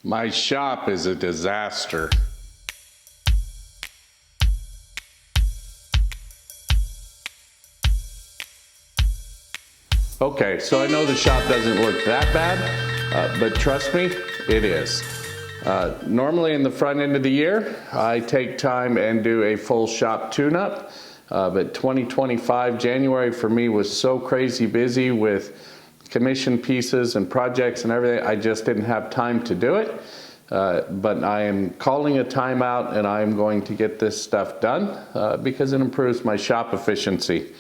My shop is a disaster. Okay, so I know the shop doesn't look that bad, but trust me, it is. Normally in the front end of the year, I take time and do a full shop tune-up, but 2025 January for me was so crazy busy with commission pieces and projects and everything, I just didn't have time to do it. But I am calling a timeout and I am going to get this stuff done because it improves my shop efficiency.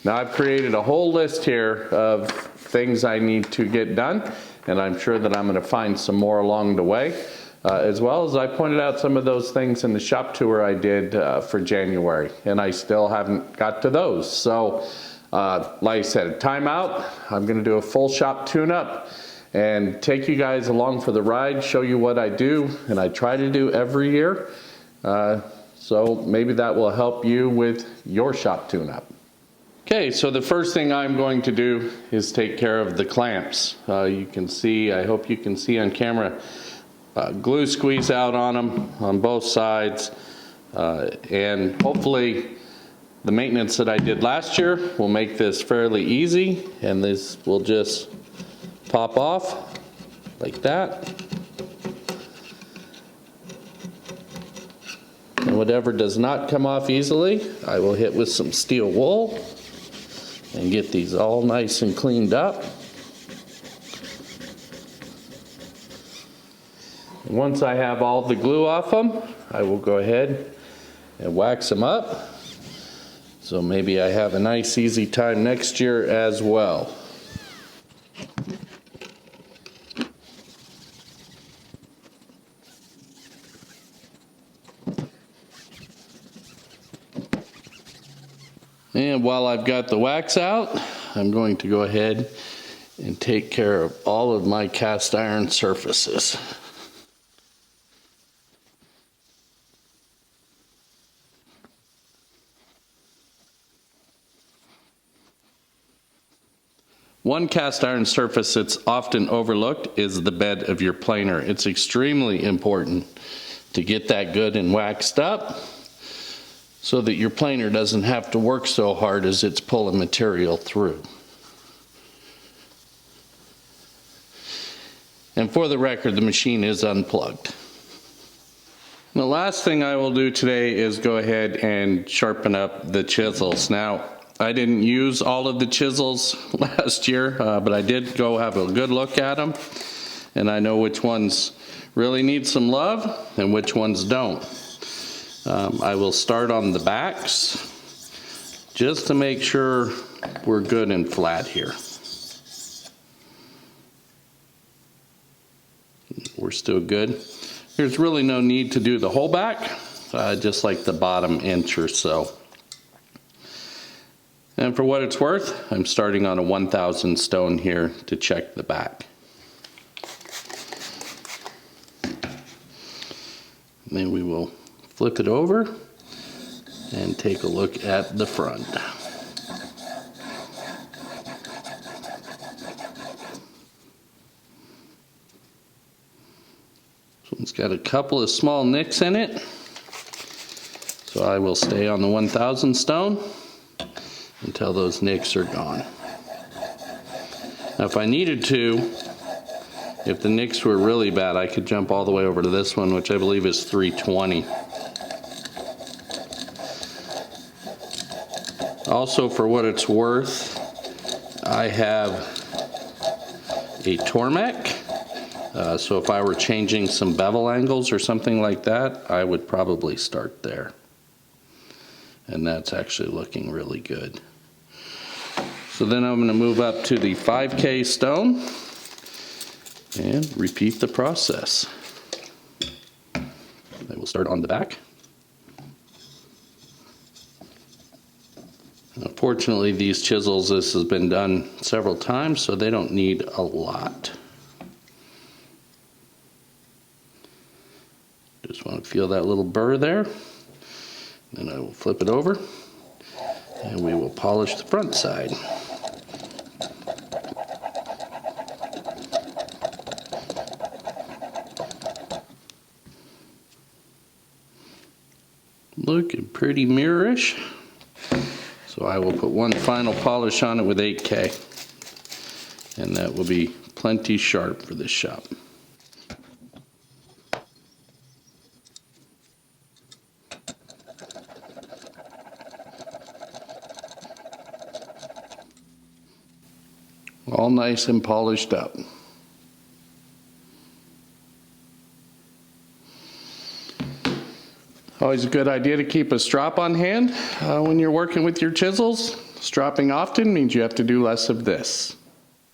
Now I've created a whole list here of things I need to get done, and I'm sure that I'm going to find some more along the way, as well as I pointed out some of those things in the shop tour I did for January, and I still haven't got to those. So like I said, timeout. I'm going to do a full shop tune-up and take you guys along for the ride, show you what I do, and I try to do every year. So maybe that will help you with your shop tune-up. Okay, so the first thing I'm going to do is take care of the clamps. You can see, I hope you can see on camera, glue squeeze out on them on both sides, and hopefully the maintenance that I did last year will make this fairly easy, and this will just pop off like that. And whatever does not come off easily, I will hit with some steel wool and get these all nice and cleaned up. And once I have all the glue off them, I will go ahead and wax them up. So maybe I have a nice easy time next year as well. And while I've got the wax out, I'm going to go ahead and take care of all of my cast iron surfaces. One cast iron surface that's often overlooked is the bed of your planer. It's extremely important to get that good and waxed up so that your planer doesn't have to work so hard as it's pulling material through. And for the record, the machine is unplugged. The last thing I will do today is go ahead and sharpen up the chisels. Now, I didn't use all of the chisels last year, but I did go have a good look at them, and I know which ones really need some love and which ones don't. I will start on the backs just to make sure we're good and flat here. We're still good. There's really no need to do the whole back, just like the bottom inch or so. And for what it's worth, I'm starting on a 1,000 stone here to check the back. And then we will flip it over and take a look at the front. This one's got a couple of small nicks in it, so I will stay on the 1,000 stone until those nicks are gone. Now if I needed to, if the nicks were really bad, I could jump all the way over to this one, which I believe is 320. Also, for what it's worth, I have a Tormek. So if I were changing some bevel angles or something like that, I would probably start there. And that's actually looking really good. So then I'm going to move up to the 5K stone and repeat the process. I will start on the back. Unfortunately, these chisels, this has been done several times, so they don't need a lot. Just want to feel that little burr there. Then I will flip it over and we will polish the front side. Looking pretty mirrorish. So I will put one final polish on it with 8K. And that will be plenty sharp for this shop. All nice and polished up. Always a good idea to keep a strop on hand when you're working with your chisels. Stropping often means you have to do less of this.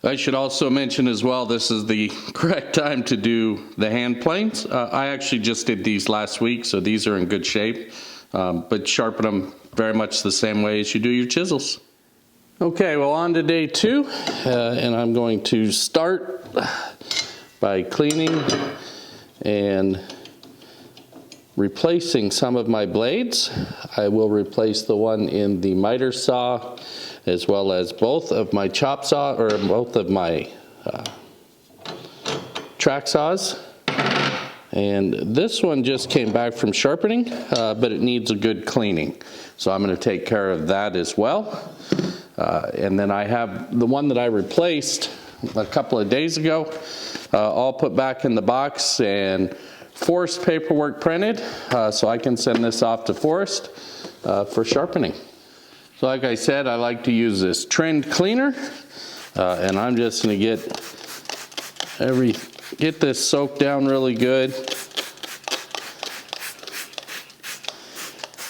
I should also mention as well, this is the correct time to do the hand planes. I actually just did these last week, so these are in good shape, but sharpen them very much the same way as you do your chisels. Okay, well, on to day 2, and I'm going to start by cleaning and replacing some of my blades. I will replace the one in the miter saw, as well as both of my chop saw, or both of my track saws. And this one just came back from sharpening, but it needs a good cleaning. So I'm going to take care of that as well. And then I have the one that I replaced a couple of days ago, all put back in the box and Forest paperwork printed, so I can send this off to Forest for sharpening. So like I said, I like to use this trend cleaner, and I'm just going to get this soaked down really good.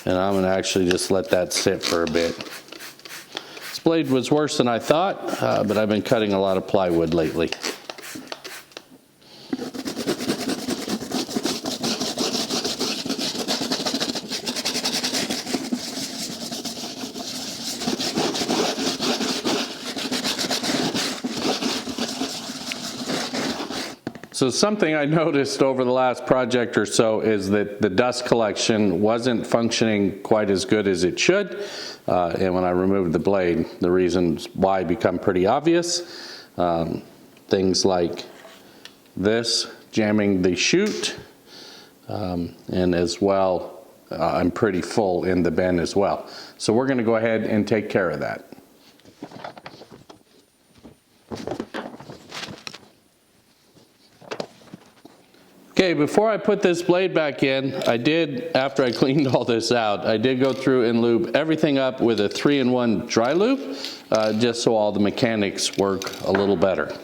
And I'm going to actually just let that sit for a bit. This blade was worse than I thought, but I've been cutting a lot of plywood lately. So something I noticed over the last project or so is that the dust collection wasn't functioning quite as good as it should. And when I removed the blade, the reasons why become pretty obvious. Things like this, jamming the chute, and as well, I'm pretty full in the bin as well. So we're gonna go ahead and take care of that. Okay, before I put this blade back in, after I cleaned all this out, I did go through and lube everything up with a 3-in-1 dry lube, just so all the mechanics work a little better.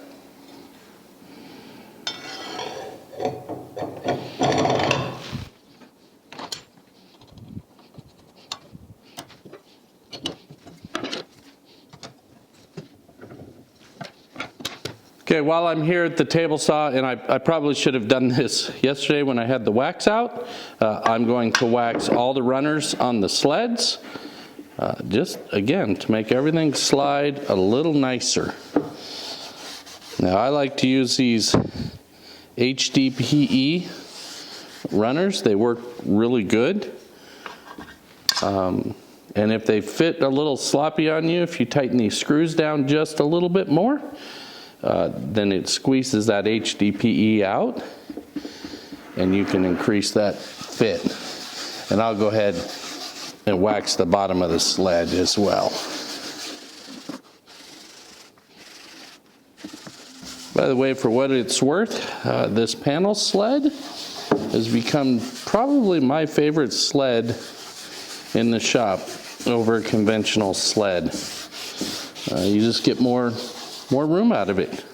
Okay, while I'm here at the table saw, and I probably should have done this yesterday when I had the wax out, I'm going to wax all the runners on the sleds, just again to make everything slide a little nicer. Now I like to use these HDPE runners. They work really good. And if they fit a little sloppy on you, if you tighten these screws down just a little bit more, then it squeezes that HDPE out and you can increase that fit. And I'll go ahead and wax the bottom of the sled as well. By the way, for what it's worth, this panel sled has become probably my favorite sled in the shop over a conventional sled. You just get more room out of it,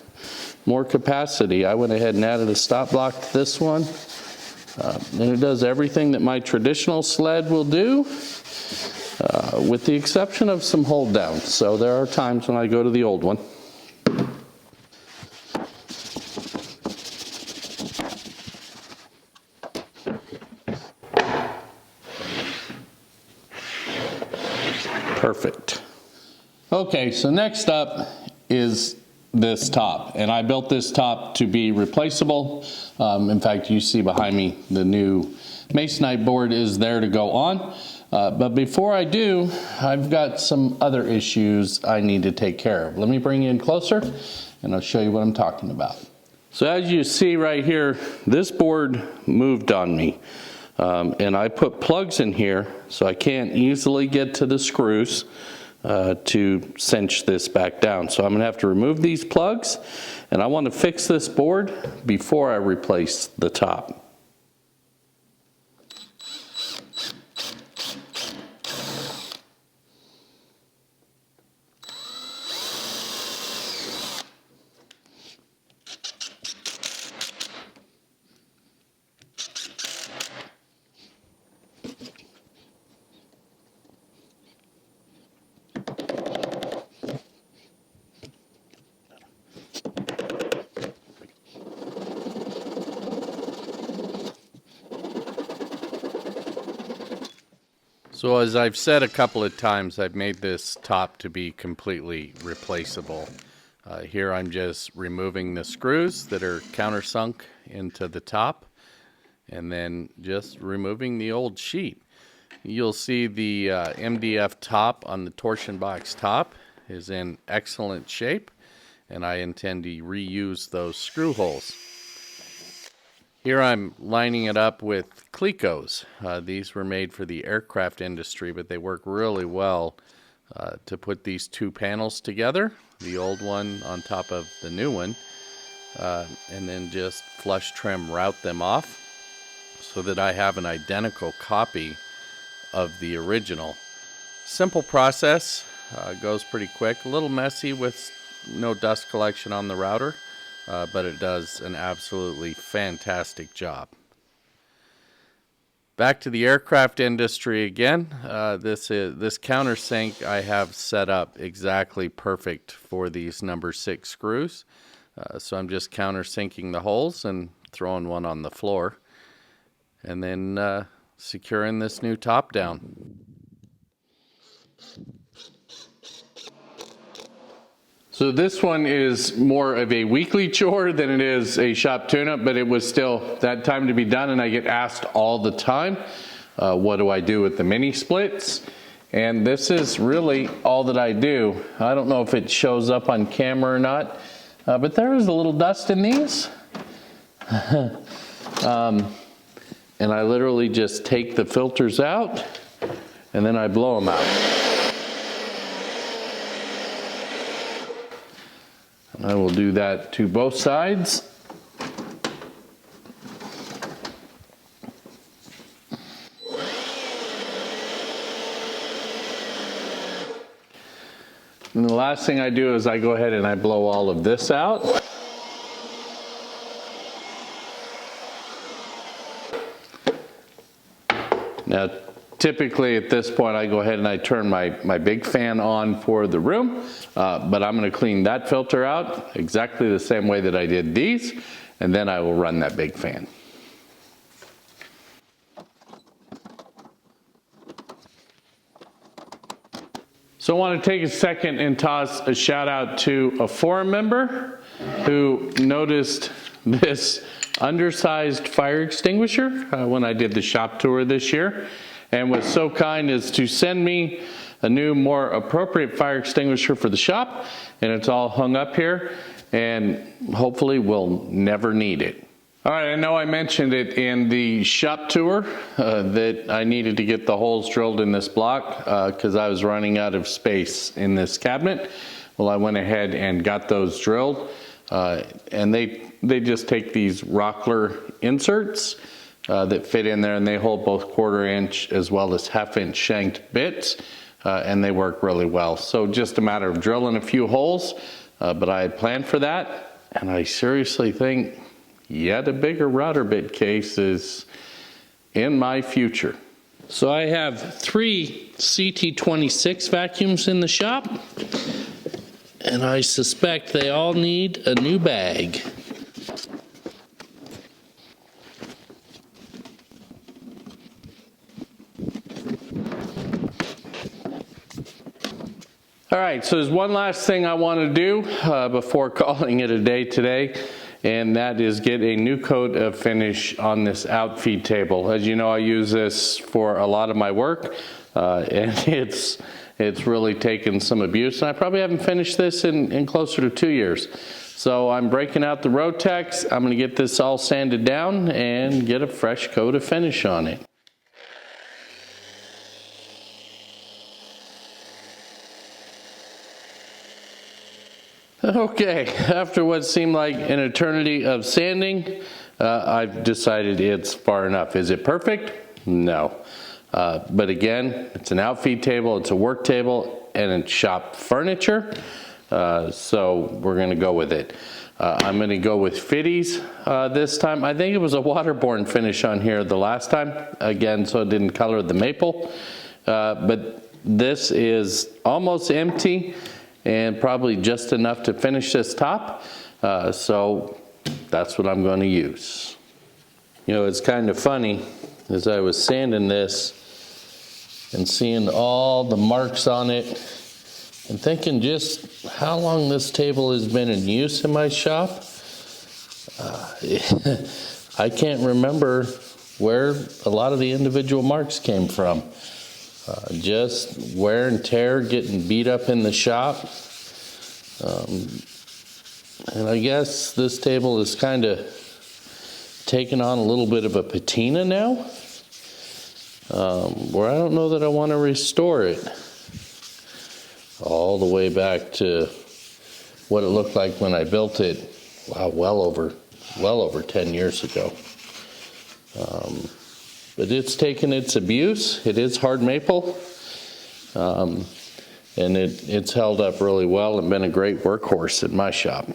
more capacity. I went ahead and added a stop block to this one, and it does everything that my traditional sled will do, with the exception of some hold down. So there are times when I go to the old one. Perfect. Okay, so next up is this top, and I built this top to be replaceable. In fact, you see behind me the new masonite board is there to go on. But before I do, I've got some other issues I need to take care of. Let me bring you in closer and I'll show you what I'm talking about. So as you see right here, this board moved on me. And I put plugs in here so I can't easily get to the screws to cinch this back down. So I'm gonna have to remove these plugs, and I want to fix this board before I replace the top. So as I've said a couple of times, I've made this top to be completely replaceable. Here I'm just removing the screws that are countersunk into the top, and then just removing the old sheet. You'll see the MDF top on the torsion box top is in excellent shape, and I intend to reuse those screw holes. Here I'm lining it up with Clecos. These were made for the aircraft industry, but they work really well to put these two panels together, the old one on top of the new one, and then just flush trim route them off so that I have an identical copy of the original. Simple process, goes pretty quick, a little messy with no dust collection on the router. But it does an absolutely fantastic job. Back to the aircraft industry again. This countersink I have set up exactly perfect for these number 6 screws. So I'm just countersinking the holes and throwing one on the floor, and then securing this new top down. So this one is more of a weekly chore than it is a shop tune-up, but it was still that time to be done, and I get asked all the time, what do I do with the mini splits? And this is really all that I do. I don't know if it shows up on camera or not, but there is a little dust in these. And I literally just take the filters out, and then I blow them out. I will do that to both sides. And the last thing I do is I go ahead and I blow all of this out. Now, typically at this point I go ahead and I turn my big fan on for the room, but I'm going to clean that filter out exactly the same way that I did these, and then I will run that big fan. So I want to take a second and toss a shout out to a forum member who noticed this undersized fire extinguisher when I did the shop tour this year, and was so kind as to send me a new, more appropriate fire extinguisher for the shop, and it's all hung up here, and hopefully we'll never need it. All right, I know I mentioned it in the shop tour that I needed to get the holes drilled in this block because I was running out of space in this cabinet. Well, I went ahead and got those drilled, and they just take these Rockler inserts that fit in there, and they hold both 1/4 inch as well as 1/2 inch shanked bits, and they work really well. So just a matter of drilling a few holes, but I had planned for that, and I seriously think yet a bigger router bit case is in my future. So I have 3 CT26 vacuums in the shop, and I suspect they all need a new bag. All right, so there's one last thing I want to do before calling it a day today, and that is get a new coat of finish on this outfeed table. As you know, I use this for a lot of my work, and it's really taken some abuse, and I probably haven't finished this in closer to 2 years. So I'm breaking out the Rotex. I'm gonna get this all sanded down and get a fresh coat of finish on it. Okay, after what seemed like an eternity of sanding, I've decided it's far enough. Is it perfect? No. But again, it's an outfeed table, it's a work table, and it's shop furniture. So we're gonna go with it. I'm gonna go with Fitties this time. I think it was a waterborne finish on here the last time, again, so it didn't color the maple. But this is almost empty and probably just enough to finish this top. So that's what I'm gonna use. You know, it's kind of funny, as I was sanding this and seeing all the marks on it and thinking just how long this table has been in use in my shop. I can't remember where a lot of the individual marks came from. Just wear and tear, getting beat up in the shop. And I guess this table is kind of taking on a little bit of a patina now, where I don't know that I want to restore it all the way back to what it looked like when I built it. Wow, well over 10 years ago. But it's taken its abuse. It is hard maple, and it's held up really well and been a great workhorse in my shop.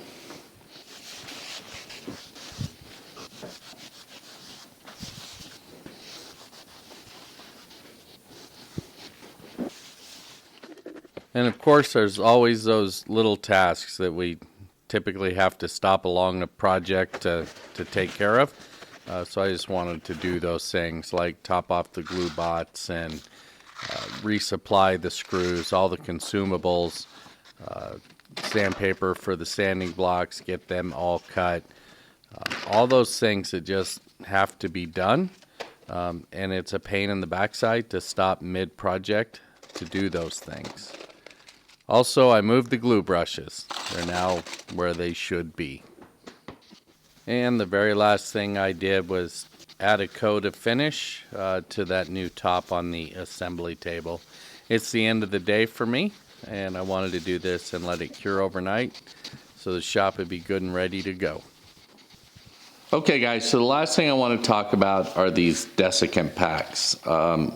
And of course, there's always those little tasks that we typically have to stop along the project to take care of. So I just wanted to do those things like top off the glue bots and resupply the screws, all the consumables, sandpaper for the sanding blocks, get them all cut. All those things that just have to be done. And it's a pain in the backside to stop mid-project to do those things. Also, I moved the glue brushes. They're now where they should be. And the very last thing I did was add a coat of finish to that new top on the assembly table. It's the end of the day for me, and I wanted to do this and let it cure overnight so the shop would be good and ready to go. Okay guys, so the last thing I want to talk about are these desiccant packs.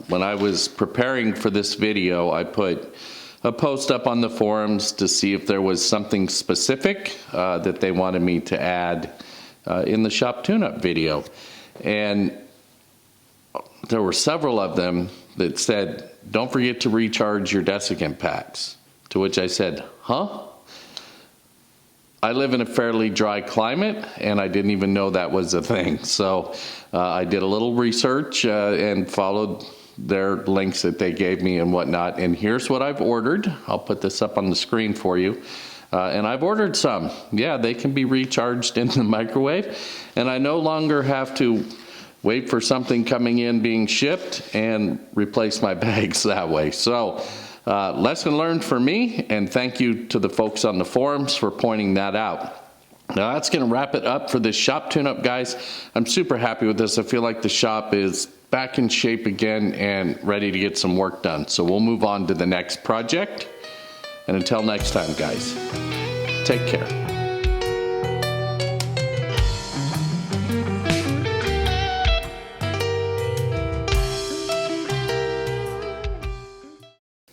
When I was preparing for this video, I put a post up on the forums to see if there was something specific that they wanted me to add in the shop tune-up video. And there were several of them that said, don't forget to recharge your desiccant packs. To which I said, huh? I live in a fairly dry climate, and I didn't even know that was a thing. So I did a little research and followed their links that they gave me and whatnot. And here's what I've ordered. I'll put this up on the screen for you. And I've ordered some. Yeah, they can be recharged in the microwave. And I no longer have to wait for something coming in being shipped and replace my bags that way. So lesson learned for me, and thank you to the folks on the forums for pointing that out. Now that's going to wrap it up for this shop tune-up, guys. I'm super happy with this. I feel like the shop is back in shape again and ready to get some work done. So we'll move on to the next project. And until next time, guys, take care.